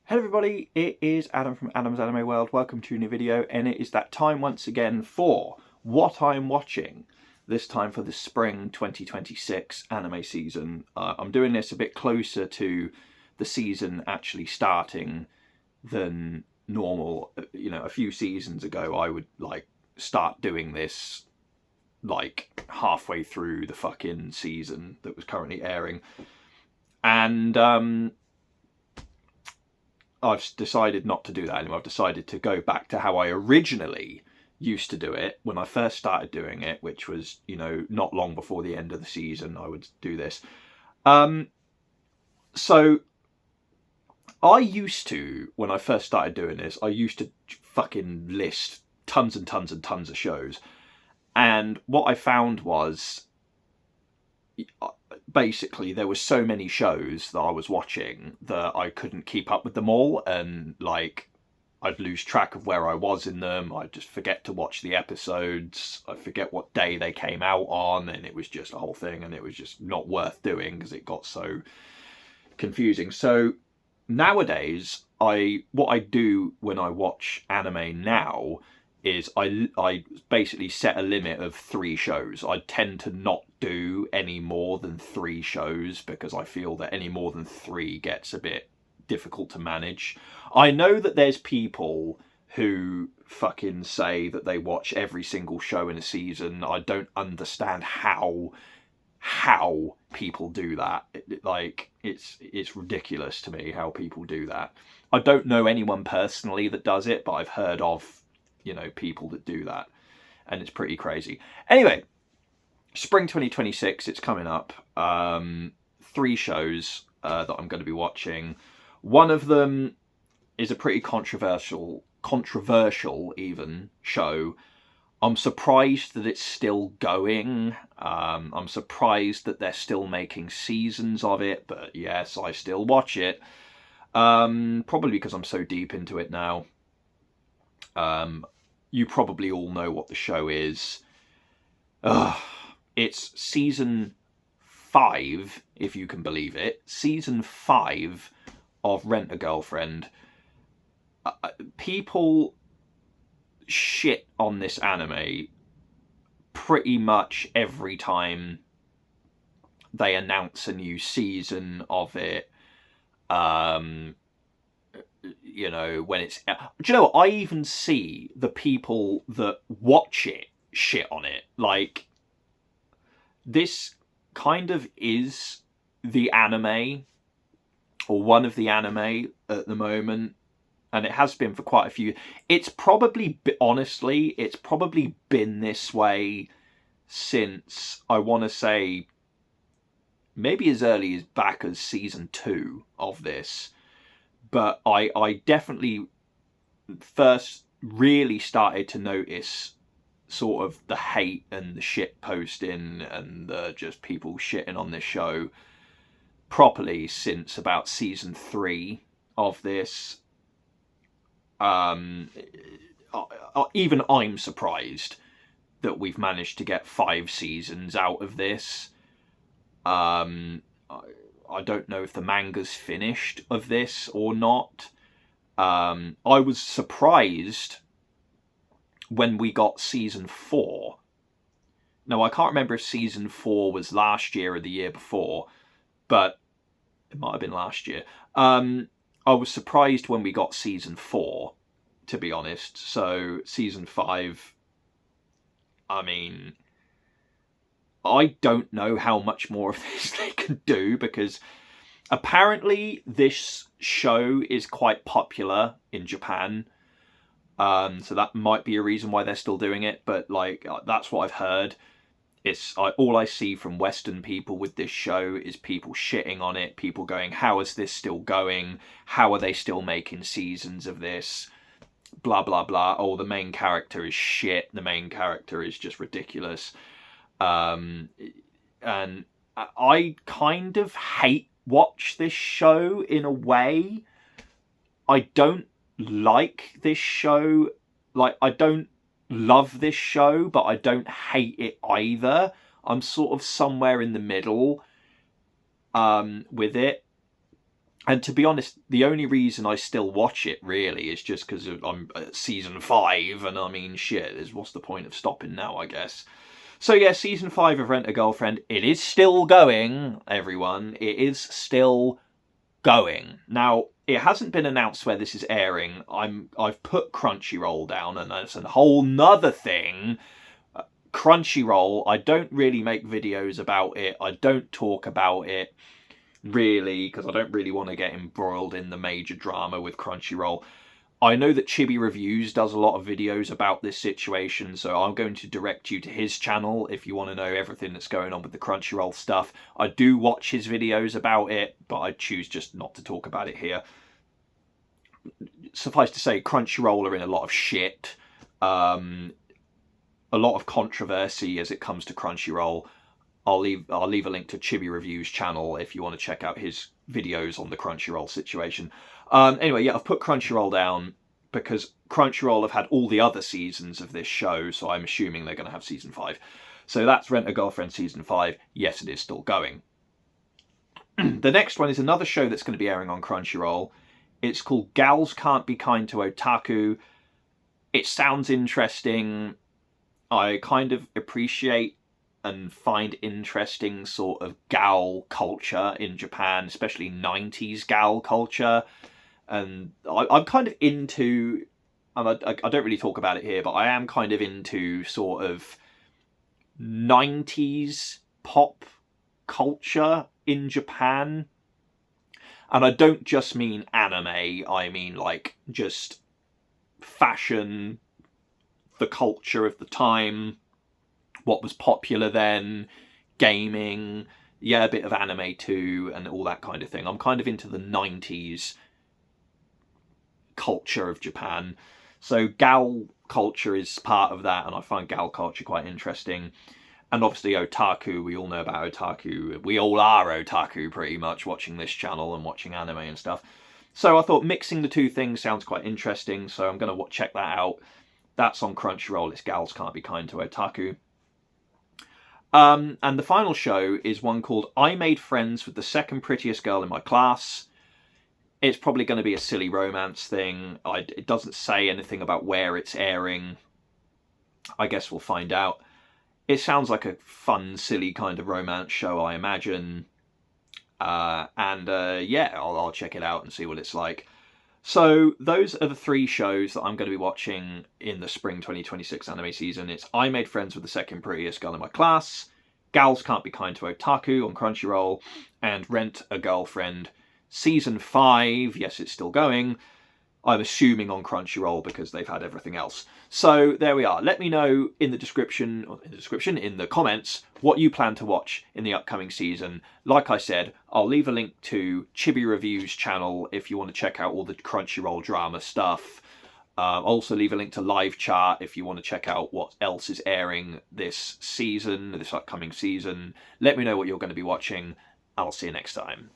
Hello everybody, it is Adam from Adam's Anime World. Welcome to a new video, and it is that time once again for what I'm watching. This time for the spring 2026 anime season. I'm doing this a bit closer to the season actually starting than normal. You know, a few seasons ago I would start doing this like halfway through the fucking season that was currently airing. And I've decided not to do that anymore. I've decided to go back to how I originally used to do it when I first started doing it, which was, you know, not long before the end of the season. I would do this. So I used to, when I first started doing this, I used to fucking list tons and tons and tons of shows. And what I found was basically there were so many shows that I was watching that I couldn't keep up with them all, and I'd lose track of where I was in them. I'd just forget to watch the episodes. I forget what day they came out on, and it was just a whole thing, and it was just not worth doing because it got so confusing. So nowadays, what I do when I watch anime now is I basically set a limit of 3 shows. I tend to not do any more than 3 shows because I feel that any more than 3 gets a bit difficult to manage. I know that there's people who fucking say that they watch every single show in a season. I don't understand how people do that. It's ridiculous to me how people do that. I don't know anyone personally that does it, but I've heard of, you know, people that do that, and it's pretty crazy. Anyway, spring 2026, it's coming up. 3 shows that I'm going to be watching. One of them is a pretty controversial even show. I'm surprised that it's still going. I'm surprised that they're still making seasons of it, but yes, I still watch it. Probably because I'm so deep into it now. You probably all know what the show is. It's season 5, if you can believe it. Season 5 of Rent a Girlfriend. People shit on this anime pretty much every time they announce a new season of it. You know, when it's... Do you know what? I even see the people that watch it shit on it. Like, this kind of is the anime, or one of the anime at the moment, and it has been for quite a few. It's probably, honestly, it's probably been this way since, I want to say, maybe as early as back as season 2 of this. But I definitely first really started to notice sort of the hate and the shit posting and just people shitting on this show properly since about season 3 of this. Even I'm surprised that we've managed to get 5 seasons out of this. I don't know if the manga's finished of this or not. I was surprised when we got season 4. Now, I can't remember if season 4 was last year or the year before, but it might have been last year. I was surprised when we got season 4, to be honest. So, season 5, I mean, I don't know how much more of this they can do, because apparently this show is quite popular in Japan. So that might be a reason why they're still doing it, but that's what I've heard. It's all I see from Western people with this show is people shitting on it, people going, how is this still going? How are they still making seasons of this? Blah, blah, blah. Oh, the main character is shit. The main character is just ridiculous. And I kind of hate watch this show in a way. I don't like this show. Like, I don't love this show, but I don't hate it either. I'm sort of somewhere in the middle with it. And to be honest, the only reason I still watch it really is just because I'm at season 5, and I mean, shit, what's the point of stopping now, I guess. So yeah, season 5 of Rent a Girlfriend, it is still going, everyone. It is still going. Now, it hasn't been announced where this is airing. I've put Crunchyroll down, and that's a whole nother thing. Crunchyroll, I don't really make videos about it. I don't talk about it really, because I don't really want to get embroiled in the major drama with Crunchyroll. I know that Chibi Reviews does a lot of videos about this situation, so I'm going to direct you to his channel if you want to know everything that's going on with the Crunchyroll stuff. I do watch his videos about it, but I choose just not to talk about it here. Suffice to say, Crunchyroll are in a lot of shit. A lot of controversy as it comes to Crunchyroll. I'll leave a link to Chibi Reviews channel if you want to check out his videos on the Crunchyroll situation. Anyway, yeah, I've put Crunchyroll down because Crunchyroll have had all the other seasons of this show, so I'm assuming they're going to have season 5. So that's Rent a Girlfriend season 5. Yes, it is still going. The next one is another show that's going to be airing on Crunchyroll. It's called Gals Can't Be Kind to Otaku. It sounds interesting. I kind of appreciate and find interesting sort of gal culture in Japan, especially 90s gal culture. And I'm kind of into, and I don't really talk about it here, but I am kind of into sort of 90s pop culture in Japan. And I don't just mean anime, I mean like just fashion, the culture of the time, what was popular then, gaming, yeah, a bit of anime too, and all that kind of thing. I'm kind of into the 90s culture of Japan. So gal culture is part of that, and I find gal culture quite interesting. And obviously otaku, we all know about otaku. We all are otaku pretty much, watching this channel and watching anime and stuff. So I thought mixing the two things sounds quite interesting, so I'm going to check that out. That's on Crunchyroll. It's Gals Can't Be Kind to Otaku. And the final show is one called I Made Friends with the Second Prettiest Girl in My Class. It's probably going to be a silly romance thing. It doesn't say anything about where it's airing. I guess we'll find out. It sounds like a fun, silly kind of romance show, I imagine. Yeah, I'll check it out and see what it's like. So those are the 3 shows that I'm going to be watching in the spring 2026 anime season. It's I Made Friends with the Second Prettiest Girl in My Class, Gals Can't Be Kind to Otaku on Crunchyroll, and Rent a Girlfriend season 5. Yes, it's still going. I'm assuming on Crunchyroll because they've had everything else. So there we are. Let me know in the comments, what you plan to watch in the upcoming season. Like I said, I'll leave a link to Chibi Reviews channel if you want to check out all the Crunchyroll drama stuff. I'll also leave a link to Live Chat if you want to check out what else is airing this season, this upcoming season. Let me know what you're going to be watching. I'll see you next time.